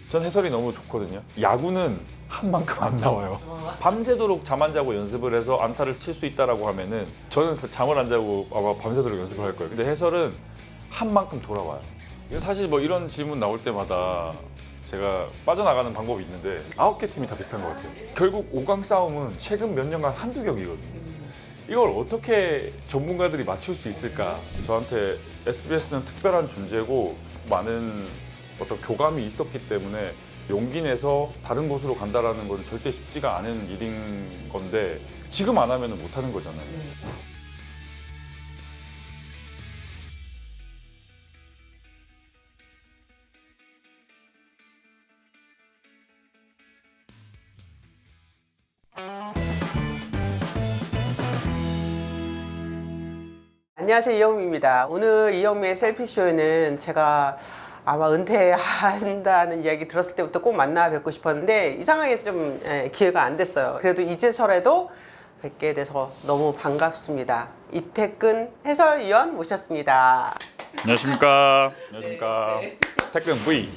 전 해설이 너무 좋거든요. 야구는 한 만큼 안 나와요. 밤새도록 잠 안 자고 연습을 해서 안타를 칠 수 있다라고 하면은 저는 잠을 안 자고 아마 밤새도록 연습을 할 거예요. 근데 해설은 한 만큼 돌아와요. 사실 뭐 이런 질문 나올 때마다 제가 빠져나가는 방법이 있는데 9개 팀이 다 비슷한 것 같아요. 결국 5강 싸움은 최근 몇 년간 한두 격이거든요. 이걸 어떻게 전문가들이 맞출 수 있을까? 저한테 SBS는 특별한 존재고 많은 어떤 교감이 있었기 때문에 용기 내서 다른 곳으로 간다라는 건 절대 쉽지가 않은 일인 건데 지금 안 하면 못 하는 거잖아요. 안녕하세요, 이영미입니다. 오늘 이영미의 셀픽쇼에는 제가 아마 은퇴한다는 이야기 들었을 때부터 꼭 만나 뵙고 싶었는데 이상하게 좀 기회가 안 됐어요. 그래도 이제서라도 뵙게 돼서 너무 반갑습니다. 이태근 해설위원 모셨습니다. 안녕하십니까. 안녕하십니까. 태근 V.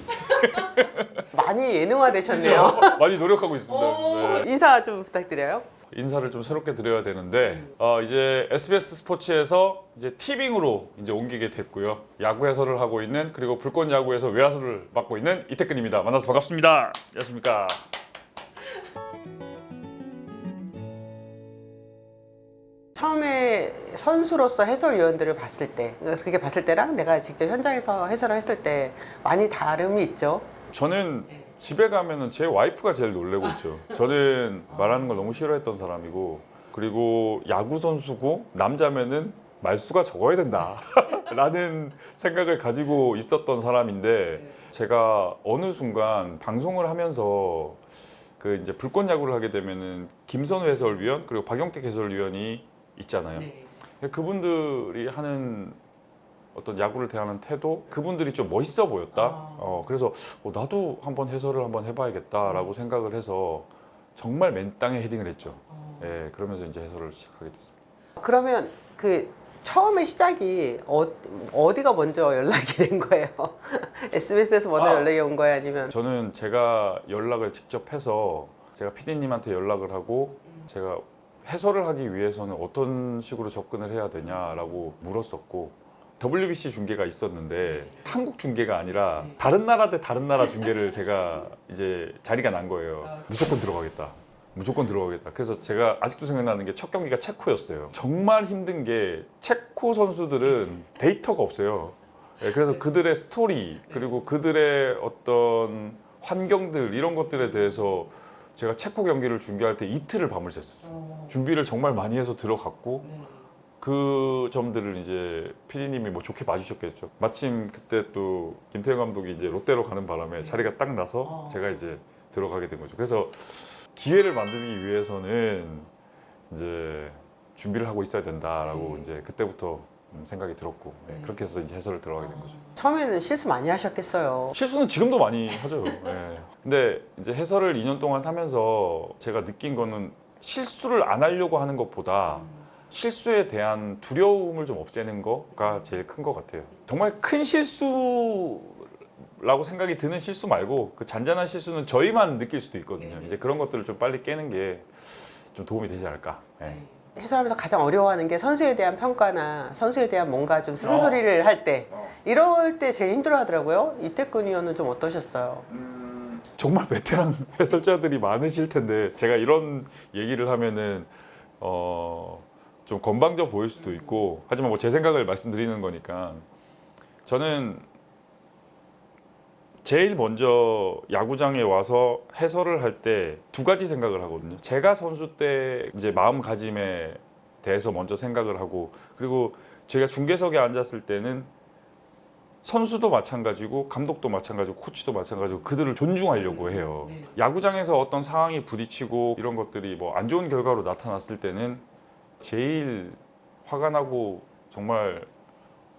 많이 예능화 되셨네요. 많이 노력하고 있습니다. 네. 인사 좀 부탁드려요. 인사를 좀 새롭게 드려야 되는데 이제 SBS 스포츠에서 이제 티빙으로 이제 옮기게 됐고요. 야구 해설을 하고 있는 그리고 불꽃 야구에서 외야수를 맡고 있는 이태근입니다. 만나서 반갑습니다. 안녕하십니까. 처음에 선수로서 해설위원들을 봤을 때 그렇게 봤을 때랑 내가 직접 현장에서 해설을 했을 때 많이 다름이 있죠. 저는 집에 가면은 제 와이프가 제일 놀래고 있죠. 저는 말하는 걸 너무 싫어했던 사람이고 그리고 야구 선수고 남자면은 말수가 적어야 된다 라는 생각을 가지고 있었던 사람인데 제가 어느 순간 방송을 하면서 그 이제 불꽃 야구를 하게 되면은 김선우 해설위원 그리고 박영택 해설위원이 있잖아요. 그분들이 하는 어떤 야구를 대하는 태도 그분들이 좀 멋있어 보였다. 그래서 나도 한번 해설을 한번 해봐야겠다라고 생각을 해서 정말 맨 땅에 헤딩을 했죠. 예, 그러면서 이제 해설을 시작하게 됐습니다. 그러면 그 처음에 시작이 어디가 먼저 연락이 된 거예요? SBS에서 먼저 연락이 온 거예요? 아니면? 저는 제가 연락을 직접 해서 제가 PD님한테 연락을 하고 제가 해설을 하기 위해서는 어떤 식으로 접근을 해야 되냐라고 물었었고 WBC 중계가 있었는데 한국 중계가 아니라 다른 나라 대 다른 나라 중계를 제가 이제 자리가 난 거예요. 무조건 들어가겠다. 무조건 들어가겠다. 그래서 제가 아직도 생각나는 게 첫 경기가 체코였어요. 정말 힘든 게 체코 선수들은 데이터가 없어요. 그래서 그들의 스토리 그리고 그들의 어떤 환경들 이런 것들에 대해서 제가 체코 경기를 중계할 때 이틀을 밤을 샜었어요. 준비를 정말 많이 해서 들어갔고 그 점들을 이제 PD님이 뭐 좋게 봐주셨겠죠. 마침 그때 또 김태형 감독이 이제 롯데로 가는 바람에 자리가 딱 나서 제가 이제 들어가게 된 거죠. 그래서 기회를 만들기 위해서는 이제 준비를 하고 있어야 된다라고 이제 그때부터 생각이 들었고 그렇게 해서 이제 해설을 들어가게 된 거죠. 처음에는 실수 많이 하셨겠어요. 실수는 지금도 많이 하죠. 근데 이제 해설을 2년 동안 하면서 제가 느낀 거는 실수를 안 하려고 하는 것보다 실수에 대한 두려움을 좀 없애는 거가 제일 큰 것 같아요. 정말 큰 실수라고 생각이 드는 실수 말고 그 잔잔한 실수는 저희만 느낄 수도 있거든요. 이제 그런 것들을 좀 빨리 깨는 게 좀 도움이 되지 않을까. 해설하면서 가장 어려워하는 게 선수에 대한 평가나 선수에 대한 뭔가 좀 쓴소리를 할 때 이럴 때 제일 힘들어하더라고요. 이태근 위원은 좀 어떠셨어요? 정말 베테랑 해설자들이 많으실 텐데 제가 이런 얘기를 하면은 좀 건방져 보일 수도 있고 하지만 뭐 제 생각을 말씀드리는 거니까 저는 제일 먼저 야구장에 와서 해설을 할 때 두 가지 생각을 하거든요. 제가 선수 때 이제 마음가짐에 대해서 먼저 생각을 하고 그리고 제가 중계석에 앉았을 때는 선수도 마찬가지고 감독도 마찬가지고 코치도 마찬가지고 그들을 존중하려고 해요. 야구장에서 어떤 상황이 부딪히고 이런 것들이 뭐 안 좋은 결과로 나타났을 때는 제일 화가 나고 정말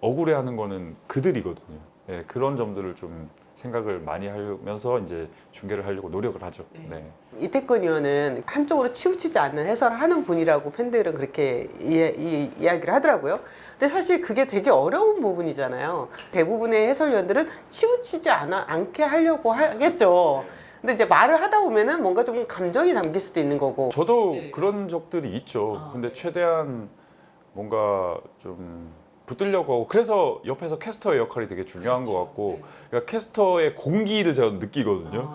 억울해하는 거는 그들이거든요. 그런 점들을 좀 생각을 많이 하면서 이제 중계를 하려고 노력을 하죠. 네. 이태권 의원은 한쪽으로 치우치지 않는 해설을 하는 분이라고 팬들은 그렇게 이야기를 하더라고요. 근데 사실 그게 되게 어려운 부분이잖아요. 대부분의 해설위원들은 치우치지 않게 하려고 하겠죠. 근데 이제 말을 하다 보면은 뭔가 좀 감정이 담길 수도 있는 거고. 저도 그런 적들이 있죠. 근데 최대한 뭔가 좀 붙들려고 하고 그래서 옆에서 캐스터의 역할이 되게 중요한 것 같고 그러니까 캐스터의 공기를 제가 느끼거든요.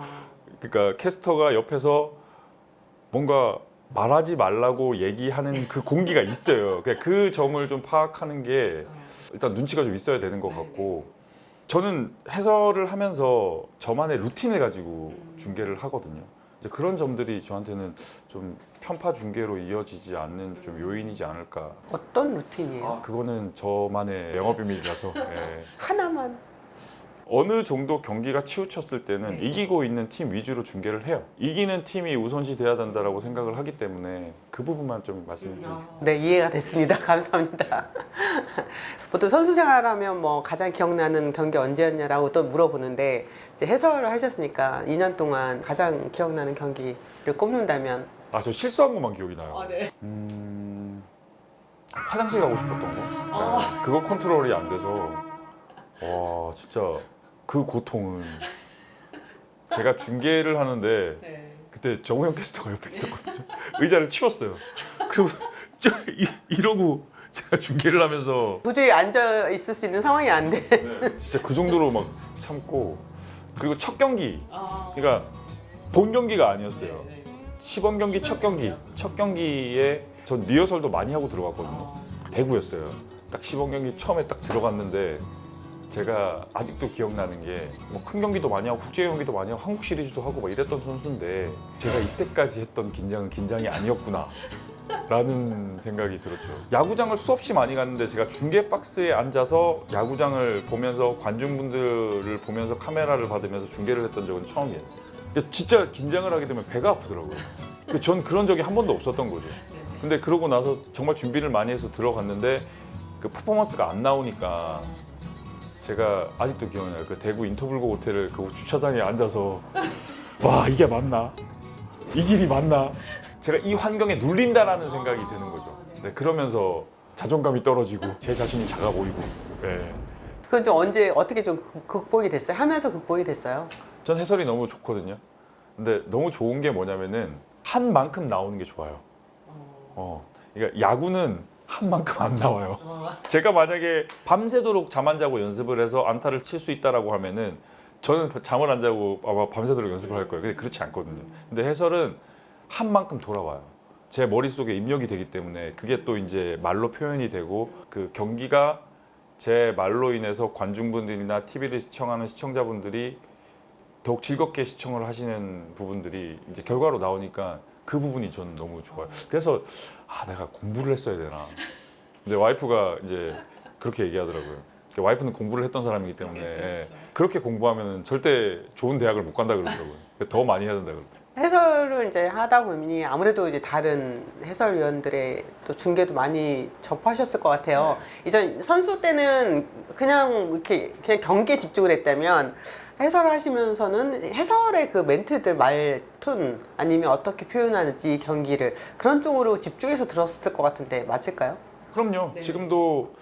그러니까 캐스터가 옆에서 뭔가 말하지 말라고 얘기하는 그 공기가 있어요. 그러니까 그 점을 좀 파악하는 게 일단 눈치가 좀 있어야 되는 것 같고 저는 해설을 하면서 저만의 루틴을 가지고 중계를 하거든요. 이제 그런 점들이 저한테는 좀 편파 중계로 이어지지 않는 좀 요인이지 않을까. 어떤 루틴이에요? 그거는 저만의 영업비밀이라서 예. 하나만. 어느 정도 경기가 치우쳤을 때는 이기고 있는 팀 위주로 중계를 해요. 이기는 팀이 우선시 돼야 된다라고 생각을 하기 때문에 그 부분만 좀 말씀드릴게요. 네, 이해가 됐습니다. 감사합니다. 보통 선수 생활하면 뭐 가장 기억나는 경기 언제였냐라고 또 물어보는데 이제 해설을 하셨으니까 2년 동안 가장 기억나는 경기를 꼽는다면 저 실수한 것만 기억이 나요. 네. 화장실 가고 싶었던 거. 네, 그거 컨트롤이 안 돼서 와 진짜 그 고통은 제가 중계를 하는데 그때 정우영 캐스터가 옆에 있었거든요. 의자를 치웠어요. 그리고 이러고 제가 중계를 하면서 도저히 앉아 있을 수 있는 상황이 안 돼. 진짜 그 정도로 막 참고 그리고 첫 경기 그러니까 본 경기가 아니었어요. 시범 경기 첫 경기에 전 리허설도 많이 하고 들어갔거든요. 대구였어요. 딱 시범 경기 처음에 딱 들어갔는데 제가 아직도 기억나는 게 뭐 큰 경기도 많이 하고 국제 경기도 많이 하고 한국 시리즈도 하고 막 이랬던 선수인데 제가 이때까지 했던 긴장은 긴장이 아니었구나 라는 생각이 들었죠. 야구장을 수없이 많이 갔는데 제가 중계 박스에 앉아서 야구장을 보면서 관중분들을 보면서 카메라를 받으면서 중계를 했던 적은 처음이에요. 근데 진짜 긴장을 하게 되면 배가 아프더라고요. 전 그런 적이 한 번도 없었던 거죠. 근데 그러고 나서 정말 준비를 많이 해서 들어갔는데 그 퍼포먼스가 안 나오니까 제가 아직도 기억나요. 그 대구 인터블고 호텔을 그 주차장에 앉아서 와 이게 맞나? 이 길이 맞나? 제가 이 환경에 눌린다라는 생각이 드는 거죠. 네, 그러면서 자존감이 떨어지고 제 자신이 작아 보이고. 네. 그건 좀 언제 어떻게 좀 극복이 됐어요? 하면서 극복이 됐어요? 전 해설이 너무 좋거든요. 근데 너무 좋은 게 뭐냐면은 한 만큼 나오는 게 좋아요. 그러니까 야구는 한 만큼 안 나와요. 제가 만약에 밤새도록 잠 안 자고 연습을 해서 안타를 칠 수 있다라고 하면은 저는 잠을 안 자고 아마 밤새도록 연습을 할 거예요. 근데 그렇지 않거든요. 근데 해설은 한 만큼 돌아와요. 제 머릿속에 입력이 되기 때문에 그게 또 이제 말로 표현이 되고 그 경기가 제 말로 인해서 관중분들이나 TV를 시청하는 시청자분들이 더욱 즐겁게 시청을 하시는 부분들이 이제 결과로 나오니까 그 부분이 저는 너무 좋아요. 그래서 내가 공부를 했어야 되나. 근데 와이프가 이제 그렇게 얘기하더라고요. 와이프는 공부를 했던 사람이기 때문에 그렇게 공부하면 절대 좋은 대학을 못 간다 그러더라고요. 더 많이 해야 된다 그러더라고요. 해설을 이제 하다 보니 아무래도 이제 다른 해설위원들의 또 중계도 많이 접하셨을 것 같아요. 이전 선수 때는 그냥 이렇게 그냥 경기에 집중을 했다면 해설을 하시면서는 해설의 그 멘트들, 말톤 아니면 어떻게 표현하는지 경기를 그런 쪽으로 집중해서 들었을 것 같은데 맞을까요? 그럼요. 지금도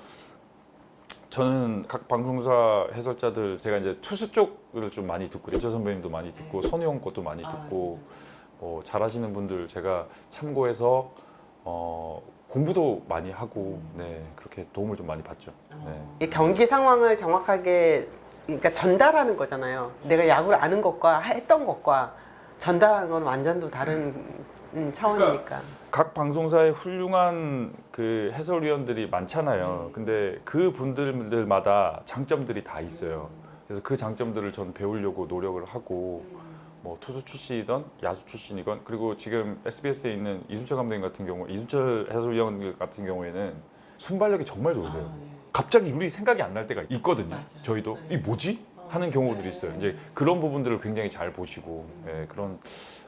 저는 각 방송사 해설자들 제가 이제 투수 쪽을 좀 많이 듣고 이철 선배님도 많이 듣고 선우형 것도 많이 듣고 잘하시는 분들 제가 참고해서 공부도 많이 하고 그렇게 도움을 좀 많이 받죠. 이 경기 상황을 정확하게 그러니까 전달하는 거잖아요. 내가 야구를 아는 것과 했던 것과 전달하는 건 완전 또 다른 차원이니까. 각 방송사에 훌륭한 그 해설위원들이 많잖아요. 근데 그 분들마다 장점들이 다 있어요. 그래서 그 장점들을 전 배우려고 노력을 하고 뭐 투수 출신이든 야수 출신이건 그리고 지금 SBS에 있는 이순철 감독님 같은 경우 이순철 해설위원 같은 경우에는 순발력이 정말 좋으세요. 갑자기 룰이 생각이 안 날 때가 있거든요. 저희도 이 뭐지? 하는 경우들이 있어요. 이제 그런 부분들을 굉장히 잘 보시고 그런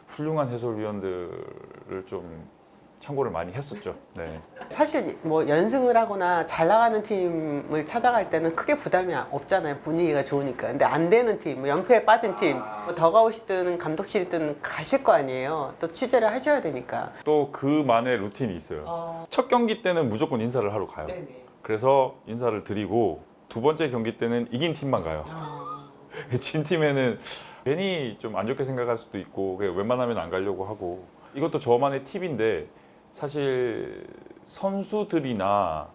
훌륭한 해설위원들을 좀 참고를 많이 했었죠. 네. 사실 뭐 연승을 하거나 잘 나가는 팀을 찾아갈 때는 크게 부담이 없잖아요. 분위기가 좋으니까. 근데 안 되는 팀, 뭐 연패에 빠진 팀, 뭐 더가웃이든 감독실이든 가실 거 아니에요. 또 취재를 하셔야 되니까. 또 그만의 루틴이 있어요. 첫 경기 때는 무조건 인사를 하러 가요. 네네. 그래서 인사를 드리고 두 번째 경기 때는 이긴 팀만 가요. 진 팀에는 괜히 좀 안 좋게 생각할 수도 있고 그냥 웬만하면 안 가려고 하고 이것도 저만의 팁인데 사실 선수들이나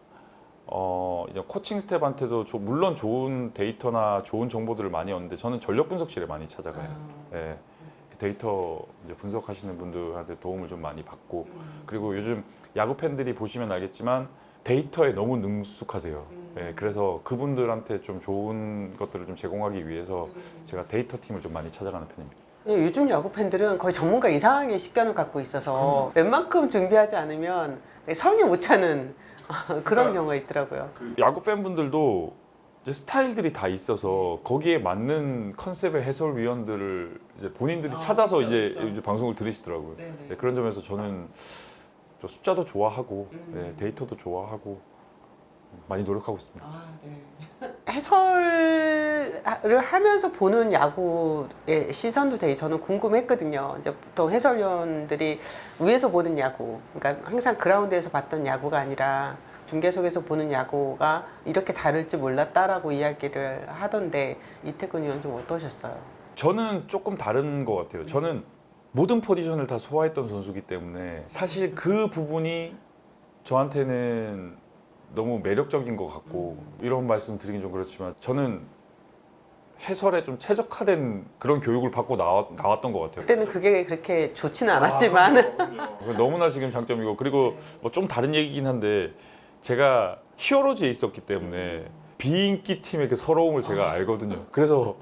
이제 코칭 스텝한테도 물론 좋은 데이터나 좋은 정보들을 많이 얻는데 저는 전력 분석실에 많이 찾아가요. 예. 데이터 이제 분석하시는 분들한테 도움을 좀 많이 받고 그리고 요즘 야구 팬들이 보시면 알겠지만 데이터에 너무 능숙하세요. 예, 그래서 그분들한테 좀 좋은 것들을 좀 제공하기 위해서 제가 데이터 팀을 좀 많이 찾아가는 편입니다. 요즘 야구 팬들은 거의 전문가 이상하게 식견을 갖고 있어서 웬만큼 준비하지 않으면 성이 못 차는 그런 그러니까 경우가 있더라고요. 야구 팬분들도 이제 스타일들이 다 있어서 거기에 맞는 컨셉의 해설위원들을 이제 본인들이 찾아서 그쵸, 이제 그쵸. 방송을 들으시더라고요. 네네. 네, 그런 점에서 저는 저 숫자도 좋아하고 네, 데이터도 좋아하고 많이 노력하고 있습니다. 해설을 하면서 보는 야구의 시선도 되게 저는 궁금했거든요. 이제 보통 해설위원들이 위에서 보는 야구, 그러니까 항상 그라운드에서 봤던 야구가 아니라 중계석에서 보는 야구가 이렇게 다를지 몰랐다라고 이야기를 하던데 이태근 위원 좀 어떠셨어요? 저는 조금 다른 것 같아요. 저는 모든 포지션을 다 소화했던 선수기 때문에 사실 그 부분이 저한테는 너무 매력적인 것 같고 이런 말씀 드리긴 좀 그렇지만 저는 해설에 좀 최적화된 그런 교육을 받고 나왔던 것 같아요. 그때는 그게 그렇게 좋지는 않았지만 너무나 지금 장점이고 그리고 뭐 좀 다른 얘기긴 한데 제가 히어로즈에 있었기 때문에 비인기 팀의 그 서러움을 제가 알거든요. 그래서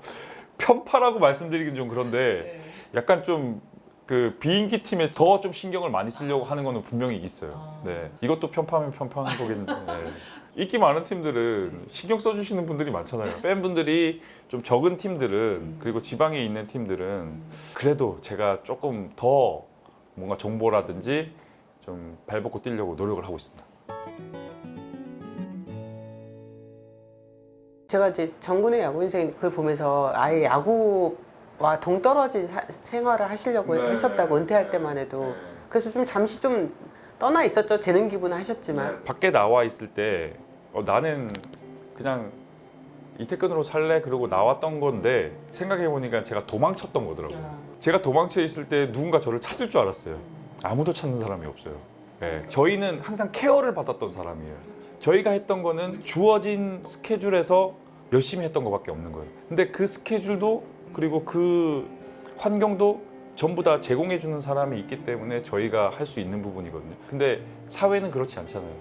편파라고 말씀드리긴 좀 그런데 약간 좀 그 비인기 팀에 더 좀 신경을 많이 쓰려고 하는 거는 분명히 있어요. 네, 이것도 편파면 편파한 거겠는데 네. 인기 많은 팀들은 신경 써주시는 분들이 많잖아요. 팬분들이 좀 적은 팀들은 그리고 지방에 있는 팀들은 그래도 제가 조금 더 뭔가 정보라든지 좀 발벗고 뛰려고 노력을 하고 있습니다. 제가 이제 정근의 야구 인생 그걸 보면서 아예 야구와 동떨어진 생활을 하시려고 했었다고 은퇴할 때만 해도 그래서 좀 잠시 좀 떠나 있었죠. 재능 기부는 하셨지만 밖에 나와 있을 때 나는 그냥 이태근으로 살래 그러고 나왔던 건데 생각해 보니까 제가 도망쳤던 거더라고요. 제가 도망쳐 있을 때 누군가 저를 찾을 줄 알았어요. 아무도 찾는 사람이 없어요. 예, 저희는 항상 케어를 받았던 사람이에요. 저희가 했던 거는 주어진 스케줄에서 열심히 했던 것밖에 없는 거예요. 근데 그 스케줄도 그리고 그 환경도 전부 다 제공해 주는 사람이 있기 때문에 저희가 할 수 있는 부분이거든요. 근데 사회는 그렇지 않잖아요.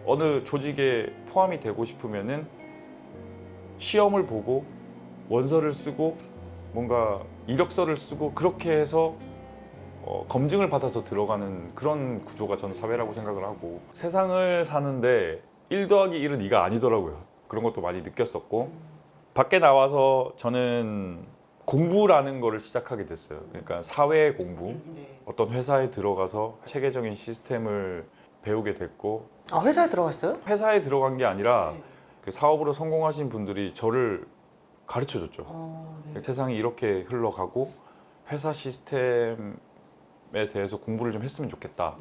어느 조직에 포함이 되고 싶으면은 시험을 보고 원서를 쓰고 뭔가 이력서를 쓰고 그렇게 해서 검증을 받아서 들어가는 그런 구조가 전 사회라고 생각을 하고 세상을 사는데 1 더하기 1은 2가 아니더라고요. 그런 것도 많이 느꼈었고 밖에 나와서 저는 공부라는 거를 시작하게 됐어요. 그러니까 사회 공부, 어떤 회사에 들어가서 체계적인 시스템을 배우게 됐고 회사에 들어갔어요? 회사에 들어간 게 아니라 그 사업으로 성공하신 분들이 저를 가르쳐 줬죠. 세상이 이렇게 흘러가고 회사 시스템에 대해서 공부를 좀 했으면 좋겠다.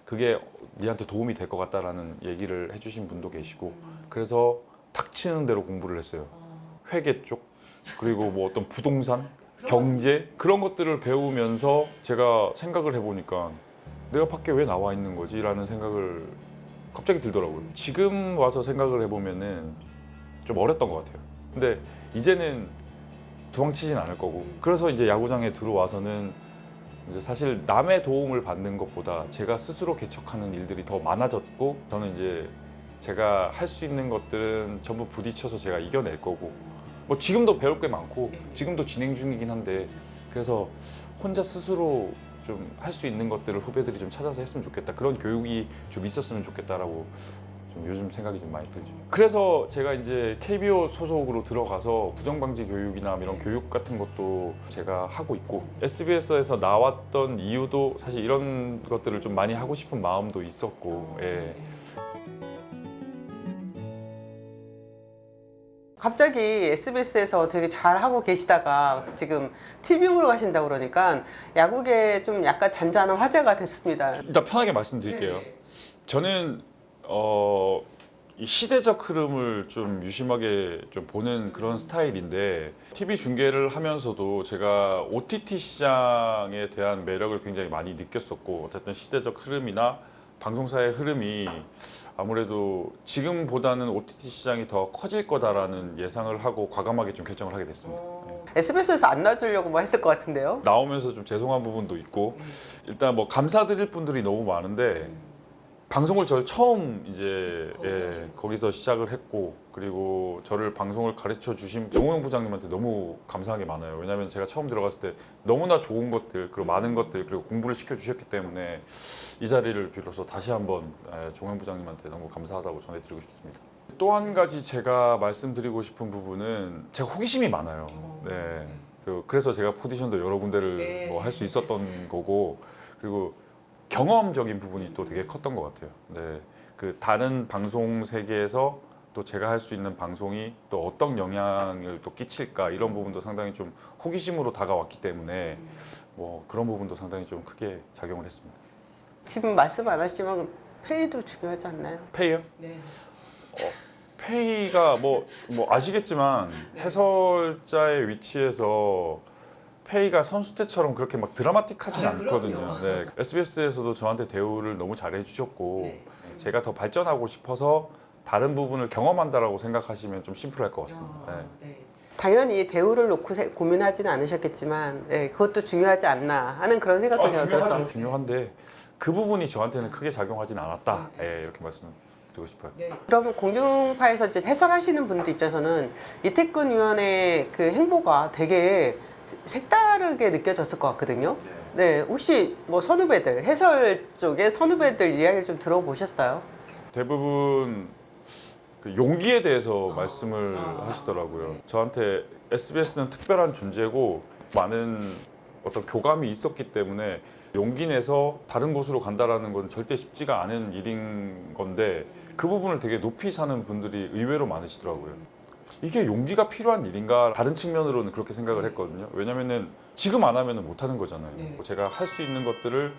그게 니한테 도움이 될 것 같다라는 얘기를 해주신 분도 계시고 그래서 닥치는 대로 공부를 했어요. 회계 쪽 그리고 뭐 어떤 부동산, 경제 그런 것들을 배우면서 제가 생각을 해보니까 내가 밖에 왜 나와 있는 거지? 라는 생각을 갑자기 들더라고요. 지금 와서 생각을 해보면은 좀 어렸던 것 같아요. 근데 이제는 도망치진 않을 거고 그래서 이제 야구장에 들어와서는 이제 사실 남의 도움을 받는 것보다 제가 스스로 개척하는 일들이 더 많아졌고 저는 이제 제가 할 수 있는 것들은 전부 부딪혀서 제가 이겨낼 거고 뭐 지금도 배울 게 많고 지금도 진행 중이긴 한데 그래서 혼자 스스로 좀 할 수 있는 것들을 후배들이 좀 찾아서 했으면 좋겠다. 그런 교육이 좀 있었으면 좋겠다라고 좀 요즘 생각이 좀 많이 들죠. 그래서 제가 이제 KBO 소속으로 들어가서 부정방지 교육이나 이런 교육 같은 것도 제가 하고 있고 SBS에서 나왔던 이유도 사실 이런 것들을 좀 많이 하고 싶은 마음도 있었고 예. 갑자기 SBS에서 되게 잘하고 계시다가 지금 TV용으로 가신다고 그러니까 야구계 좀 약간 잔잔한 화제가 됐습니다. 일단 편하게 말씀드릴게요. 저는 이 시대적 흐름을 좀 유심하게 좀 보는 그런 스타일인데 TV 중계를 하면서도 제가 OTT 시장에 대한 매력을 굉장히 많이 느꼈었고 어쨌든 시대적 흐름이나 방송사의 흐름이 아무래도 지금보다는 OTT 시장이 더 커질 거다라는 예상을 하고 과감하게 좀 결정을 하게 됐습니다. SBS에서 안 놔주려고 뭐 했을 것 같은데요. 나오면서 좀 죄송한 부분도 있고 일단 뭐 감사드릴 분들이 너무 많은데 방송을 저를 처음 이제 거기서 시작을 했고 그리고 저를 방송을 가르쳐 주신 정호영 부장님한테 너무 감사한 게 많아요. 왜냐하면 제가 처음 들어갔을 때 너무나 좋은 것들 그리고 많은 것들 그리고 공부를 시켜 주셨기 때문에 이 자리를 빌어서 다시 한번 정호영 부장님한테 너무 감사하다고 전해드리고 싶습니다. 또 한 가지 제가 말씀드리고 싶은 부분은 제가 호기심이 많아요. 네. 그래서 제가 포지션도 여러 군데를 뭐 할 수 있었던 거고 그리고 경험적인 부분이 또 되게 컸던 것 같아요. 네, 그 다른 방송 세계에서 또 제가 할 수 있는 방송이 또 어떤 영향을 또 끼칠까 이런 부분도 상당히 좀 호기심으로 다가왔기 때문에 뭐 그런 부분도 상당히 좀 크게 작용을 했습니다. 지금 말씀 안 하시지만 페이도 중요하지 않나요? 페이요? 네. 페이가 뭐 아시겠지만 해설자의 위치에서 페이가 선수 때처럼 그렇게 막 드라마틱하진 않거든요. 네. SBS에서도 저한테 대우를 너무 잘해 주셨고 제가 더 발전하고 싶어서 다른 부분을 경험한다라고 생각하시면 좀 심플할 것 같습니다. 네. 당연히 대우를 놓고 고민하지는 않으셨겠지만 그것도 중요하지 않나 하는 그런 생각도 제가 들어서. 중요한데 그 부분이 저한테는 크게 작용하진 않았다. 이렇게 말씀드리고 싶어요. 그러면 공중파에서 이제 해설하시는 분들 입장에서는 이태근 위원의 그 행보가 되게 색다르게 느껴졌을 것 같거든요. 네, 혹시 뭐 선후배들 해설 쪽에 선후배들 이야기를 좀 들어보셨어요? 대부분 그 용기에 대해서 말씀을 하시더라고요. 저한테 SBS는 특별한 존재고 많은 어떤 교감이 있었기 때문에 용기 내서 다른 곳으로 간다라는 건 절대 쉽지가 않은 일인 건데 그 부분을 되게 높이 사는 분들이 의외로 많으시더라고요. 이게 용기가 필요한 일인가 다른 측면으로는 그렇게 생각을 했거든요. 왜냐면은 지금 안 하면은 못 하는 거잖아요. 제가 할 수 있는 것들을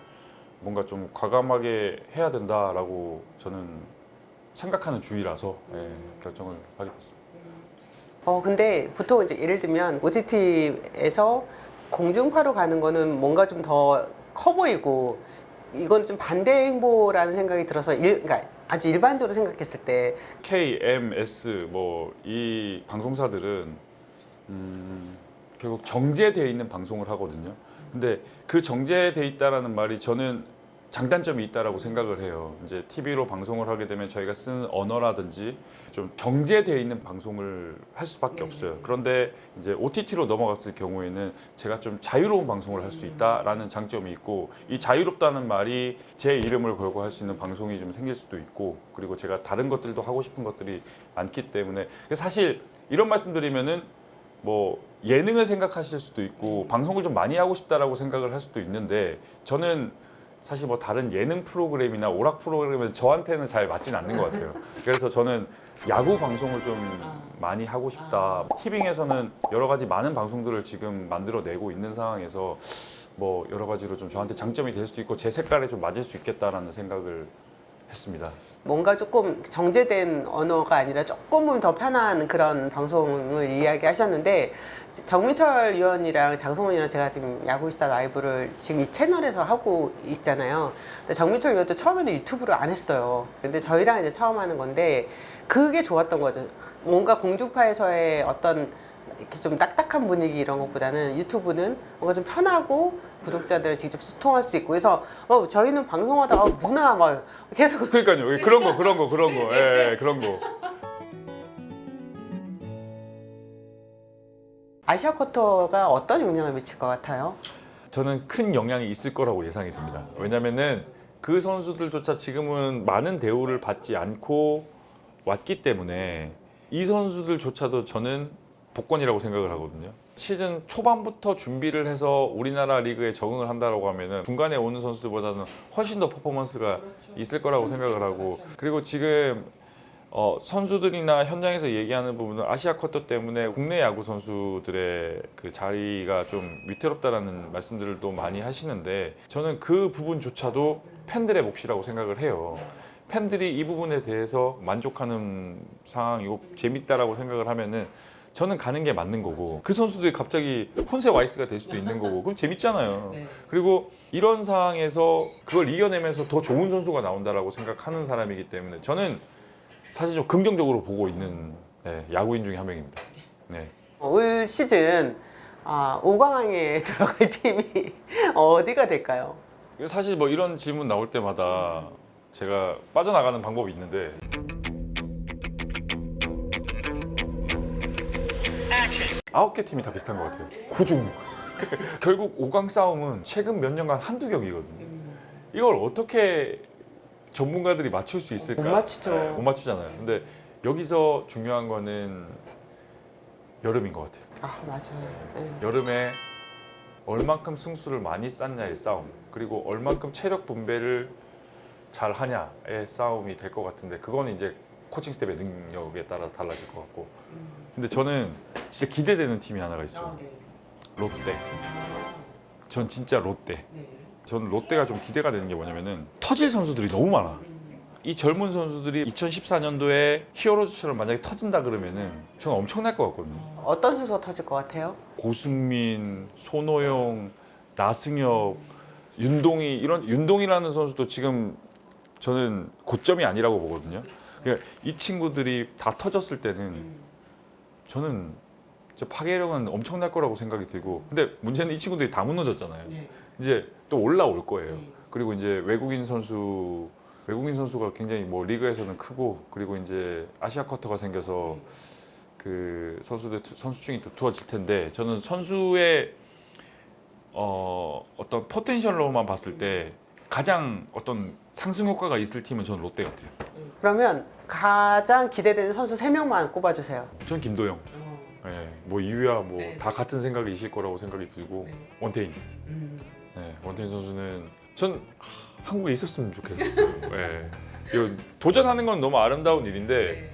뭔가 좀 과감하게 해야 된다라고 저는 생각하는 주의라서 결정을 하게 됐습니다. 근데 보통 이제 예를 들면 OTT에서 공중파로 가는 거는 뭔가 좀 더 커 보이고 이건 좀 반대 행보라는 생각이 들어서 그러니까 아주 일반적으로 생각했을 때 K, M, S 뭐 이 방송사들은 결국 정제되어 있는 방송을 하거든요. 근데 그 정제되어 있다라는 말이 저는 장단점이 있다라고 생각을 해요. 이제 TV로 방송을 하게 되면 저희가 쓰는 언어라든지 좀 정제되어 있는 방송을 할 수밖에 없어요. 그런데 이제 OTT로 넘어갔을 경우에는 제가 좀 자유로운 방송을 할 수 있다라는 장점이 있고 이 자유롭다는 말이 제 이름을 걸고 할 수 있는 방송이 좀 생길 수도 있고 그리고 제가 다른 것들도 하고 싶은 것들이 많기 때문에 사실 이런 말씀드리면은 뭐 예능을 생각하실 수도 있고 방송을 좀 많이 하고 싶다라고 생각을 할 수도 있는데 저는 사실 뭐 다른 예능 프로그램이나 오락 프로그램은 저한테는 잘 맞진 않는 것 같아요. 그래서 저는 야구 방송을 좀 많이 하고 싶다. 티빙에서는 여러 가지 많은 방송들을 지금 만들어내고 있는 상황에서 뭐 여러 가지로 좀 저한테 장점이 될 수도 있고 제 색깔에 좀 맞을 수 있겠다라는 생각을 했습니다. 뭔가 조금 정제된 언어가 아니라 조금은 더 편한 그런 방송을 이야기하셨는데 정민철 위원이랑 장성원이랑 제가 지금 야구이스타 라이브를 지금 이 채널에서 하고 있잖아요. 근데 정민철 위원도 처음에는 유튜브를 안 했어요. 근데 저희랑 이제 처음 하는 건데 그게 좋았던 거죠. 뭔가 공중파에서의 어떤 이렇게 좀 딱딱한 분위기 이런 것보다는 유튜브는 뭔가 좀 편하고 구독자들을 직접 소통할 수 있고 그래서 저희는 방송하다가 누나 막 계속 그러니까요. 그런 거. 예, 그런 거. 아시아 쿼터가 어떤 영향을 미칠 것 같아요? 저는 큰 영향이 있을 거라고 예상이 됩니다. 왜냐면은 그 선수들조차 지금은 많은 대우를 받지 않고 왔기 때문에 이 선수들조차도 저는 복권이라고 생각을 하거든요. 시즌 초반부터 준비를 해서 우리나라 리그에 적응을 한다라고 하면은 중간에 오는 선수들보다는 훨씬 더 퍼포먼스가 있을 거라고 생각을 하고, 그리고 지금 선수들이나 현장에서 얘기하는 부분은 아시아 쿼터 때문에 국내 야구 선수들의 그 자리가 좀 위태롭다라는 말씀들도 많이 하시는데, 저는 그 부분조차도 팬들의 몫이라고 생각을 해요. 팬들이 이 부분에 대해서 만족하는 상황이고 재밌다라고 생각을 하면은 저는 가는 게 맞는 거고, 그 선수들이 갑자기 폰세 와이스가 될 수도 있는 거고, 그럼 재밌잖아요. 그리고 이런 상황에서 그걸 이겨내면서 더 좋은 선수가 나온다라고 생각하는 사람이기 때문에 저는 사실 좀 긍정적으로 보고 있는 야구인 중에 한 명입니다. 네. 올 시즌 5강에 들어갈 팀이 어디가 될까요? 사실 뭐 이런 질문 나올 때마다 제가 빠져나가는 방법이 있는데, 아홉 개 팀이 다 비슷한 것 같아요. 구중. 결국 5강 싸움은 최근 몇 년간 한두 격이거든요. 이걸 어떻게 전문가들이 맞출 수 있을까? 못 맞추죠. 못 맞추잖아요. 근데 여기서 중요한 거는 여름인 것 같아요. 맞아요. 네. 여름에 얼만큼 승수를 많이 쌌냐의 싸움, 그리고 얼만큼 체력 분배를 잘 하냐의 싸움이 될 것 같은데, 그건 이제 코칭 스텝의 능력에 따라 달라질 것 같고. 근데 저는 진짜 기대되는 팀이 하나가 있어요. 롯데. 전 진짜 롯데. 저는 롯데가 좀 기대가 되는 게 뭐냐면은 터질 선수들이 너무 많아. 이 젊은 선수들이 2014년도에 히어로즈처럼 만약에 터진다 그러면은 저는 엄청날 것 같거든요. 어떤 선수가 터질 것 같아요? 고승민, 손호영, 나승엽, 윤동희, 이런 윤동희라는 선수도 지금 저는 고점이 아니라고 보거든요. 그러니까 이 친구들이 다 터졌을 때는 저는 진짜 파괴력은 엄청날 거라고 생각이 들고, 근데 문제는 이 친구들이 다 무너졌잖아요. 이제 또 올라올 거예요. 그리고 이제 외국인 선수가 굉장히 뭐 리그에서는 크고, 그리고 이제 아시아 쿼터가 생겨서 그 선수들 선수층이 두터워질 텐데, 저는 선수의 어떤 포텐셜로만 봤을 때 가장 어떤 상승 효과가 있을 팀은 저는 롯데 같아요. 그러면 가장 기대되는 선수 3명만 꼽아주세요. 전 김도영. 네, 뭐 이유야 뭐 다 같은 생각이실 거라고 생각이 들고, 원태인. 네, 원태인 선수는 전 한국에 있었으면 좋겠어요. 네. 이거 도전하는 건 너무 아름다운 일인데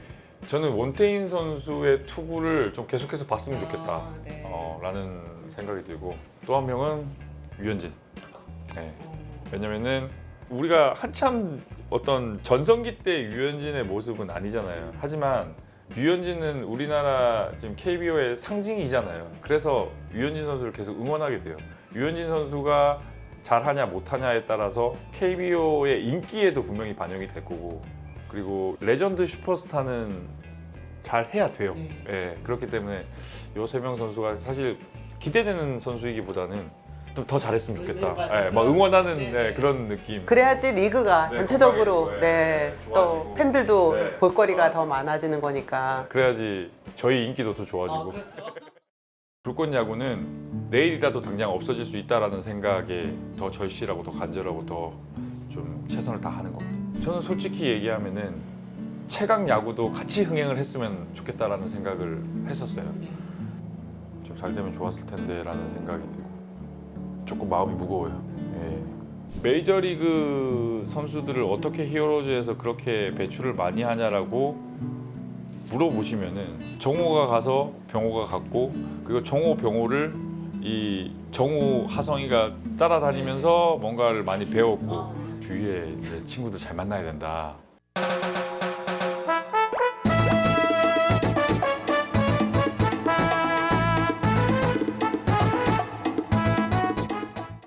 저는 원태인 선수의 투구를 좀 계속해서 봤으면 좋겠다 라는 생각이 들고, 또 한 명은 유현진. 네. 왜냐면은 우리가 한참 어떤 전성기 때 유현진의 모습은 아니잖아요. 하지만 유현진은 우리나라 지금 KBO의 상징이잖아요. 그래서 유현진 선수를 계속 응원하게 돼요. 유현진 선수가 잘하냐 못하냐에 따라서 KBO의 인기에도 분명히 반영이 될 거고, 그리고 레전드 슈퍼스타는 잘 해야 돼요. 예, 그렇기 때문에 이 세 명 선수가 사실 기대되는 선수이기보다는 좀 더 잘했으면 좋겠다. 예, 막 응원하는 그런 느낌. 그래야지 리그가 전체적으로 건강해지고, 또 좋아지고. 팬들도 볼거리가 더 많아지는 거니까. 그래야지 저희 인기도 더 좋아지고. 불꽃 야구는 내일이라도 당장 없어질 수 있다라는 생각에 더 절실하고 더 간절하고 더 좀 최선을 다하는 것 같아요. 저는 솔직히 얘기하면은 최강 야구도 같이 흥행을 했으면 좋겠다라는 생각을 했었어요. 좀 잘 되면 좋았을 텐데라는 생각이 들고 조금 마음이 무거워요. 예. 메이저리그 선수들을 어떻게 히어로즈에서 그렇게 배출을 많이 하냐라고 물어보시면은 정호가 가서 병호가 갔고, 그리고 정호 병호를 이 정우 하성이가 따라다니면서 뭔가를 많이 배웠고, 주위에 이제 친구들 잘 만나야 된다.